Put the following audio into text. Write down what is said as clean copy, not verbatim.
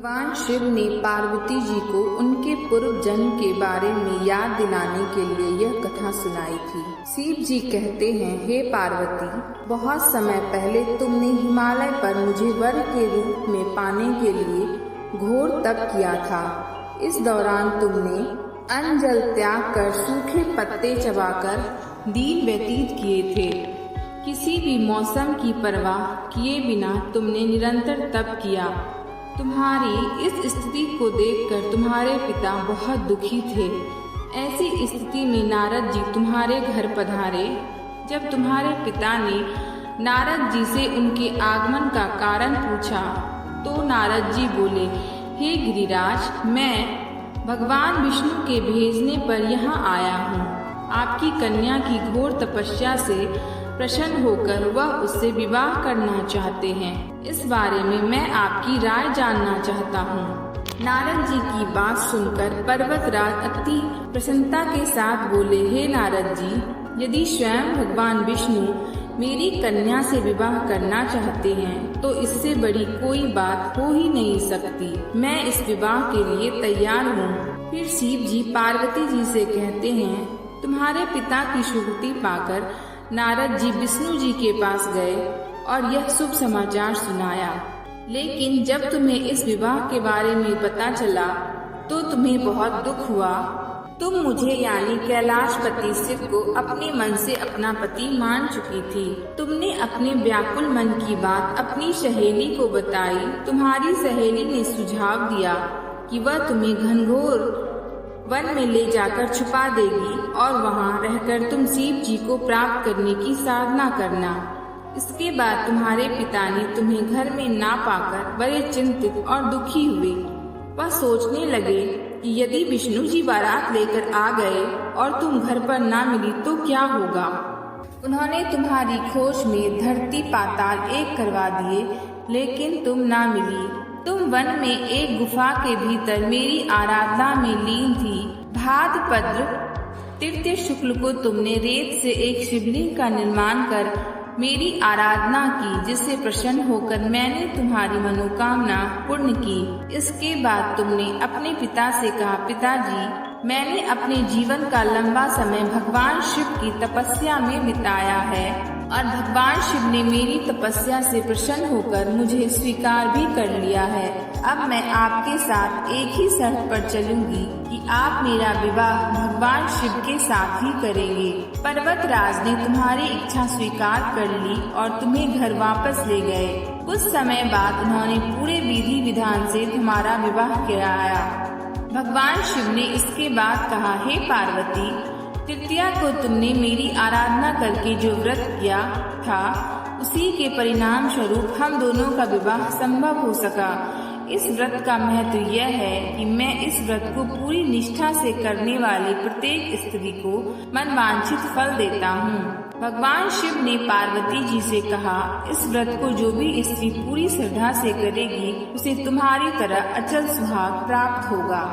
भगवान शिव ने पार्वती जी को उनके पूर्व जन्म के बारे में याद दिलाने के लिए यह कथा सुनाई थी। शिव जी कहते हैं, हे पार्वती, बहुत समय पहले तुमने हिमालय पर मुझे वर के रूप में पाने के लिए घोर तप किया था। इस दौरान तुमने अन्न जल त्याग कर सूखे पत्ते चबाकर दिन व्यतीत किए थे। किसी भी मौसम की परवाह किए बिना तुमने निरंतर तप किया। तुम्हारी इस स्थिति को देखकर तुम्हारे पिता बहुत दुखी थे। ऐसी स्थिति में नारद जी तुम्हारे घर पधारे। जब तुम्हारे पिता ने नारद जी से उनके आगमन का कारण पूछा तो नारद जी बोले, हे गिरिराज, मैं भगवान विष्णु के भेजने पर यहाँ आया हूँ। आपकी कन्या की घोर तपस्या से प्रसन्न होकर वह उससे विवाह करना चाहते हैं। इस बारे में मैं आपकी राय जानना चाहता हूँ। नारद जी की बात सुनकर पर्वतराज अति प्रसन्नता के साथ बोले, हे नारद जी, यदि स्वयं भगवान विष्णु मेरी कन्या से विवाह करना चाहते हैं तो इससे बड़ी कोई बात हो ही नहीं सकती। मैं इस विवाह के लिए तैयार हूँ। फिर शिव जी पार्वती जी से कहते हैं, तुम्हारे पिता की सुकृति पाकर नारद जी विष्णु जी के पास गए और यह शुभ समाचार सुनाया। लेकिन जब तुम्हें इस विवाह के बारे में पता चला तो तुम्हें बहुत दुख हुआ। तुम मुझे यानी कैलाशपति शिव को अपने मन से अपना पति मान चुकी थी। तुमने अपने व्याकुल मन की बात अपनी सहेली को बताई। तुम्हारी सहेली ने सुझाव दिया कि वह तुम्हें घनघोर वन में ले जाकर छुपा देगी और वहां रहकर तुम शिव जी को प्राप्त करने की साधना करना। इसके बाद तुम्हारे पिता ने तुम्हें घर में ना पाकर बड़े चिंतित और दुखी हुए। वह सोचने लगे कि यदि विष्णु जी बारात लेकर आ गए और तुम घर पर ना मिली तो क्या होगा। उन्होंने तुम्हारी खोज में धरती पाताल एक करवा दिए, लेकिन तुम ना मिली। तुम वन में एक गुफा के भीतर मेरी आराधना में लीन थी। भाद्रपद तृतीय शुक्ल को तुमने रेत से एक शिवलिंग का निर्माण कर मेरी आराधना की, जिससे प्रसन्न होकर मैंने तुम्हारी मनोकामना पूर्ण की। इसके बाद तुमने अपने पिता से कहा, पिताजी, मैंने अपने जीवन का लंबा समय भगवान शिव की तपस्या में बिताया है और भगवान शिव ने मेरी तपस्या से प्रसन्न होकर मुझे स्वीकार भी कर लिया है। अब मैं आपके साथ एक ही शर्त पर चलूंगी कि आप मेरा विवाह भगवान शिव के साथ ही करेंगे। पर्वतराज ने तुम्हारी इच्छा स्वीकार कर ली और तुम्हें घर वापस ले गए। कुछ समय बाद उन्होंने पूरे विधि विधान से तुम्हारा विवाह कराया। भगवान शिव ने इसके बाद कहा, हे पार्वती, तृतीया को तुमने मेरी आराधना करके जो व्रत किया था उसी के परिणाम स्वरूप हम दोनों का विवाह संभव हो सका। इस व्रत का महत्व यह है कि मैं इस व्रत को पूरी निष्ठा से करने वाली प्रत्येक स्त्री को मनवांछित फल देता हूँ। भगवान शिव ने पार्वती जी से कहा, इस व्रत को जो भी स्त्री पूरी श्रद्धा से करेगी उसे तुम्हारी तरह अचल सुहाग प्राप्त होगा।